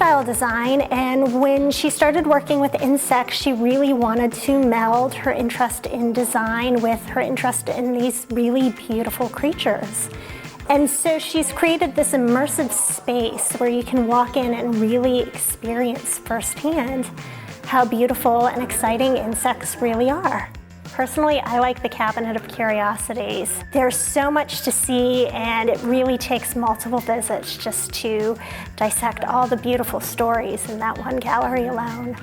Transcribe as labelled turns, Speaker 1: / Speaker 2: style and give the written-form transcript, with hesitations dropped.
Speaker 1: textile design, and when she started working with insects, she really wanted to meld her interest in design with her interest in these really beautiful creatures. And so she's created this immersive space where you can walk in and really experience firsthand how beautiful and exciting insects really are. Personally, I like the Cabinet of Curiosities. There's so much to see, and it really takes multiple visits just to dissect all the beautiful stories in that one gallery alone.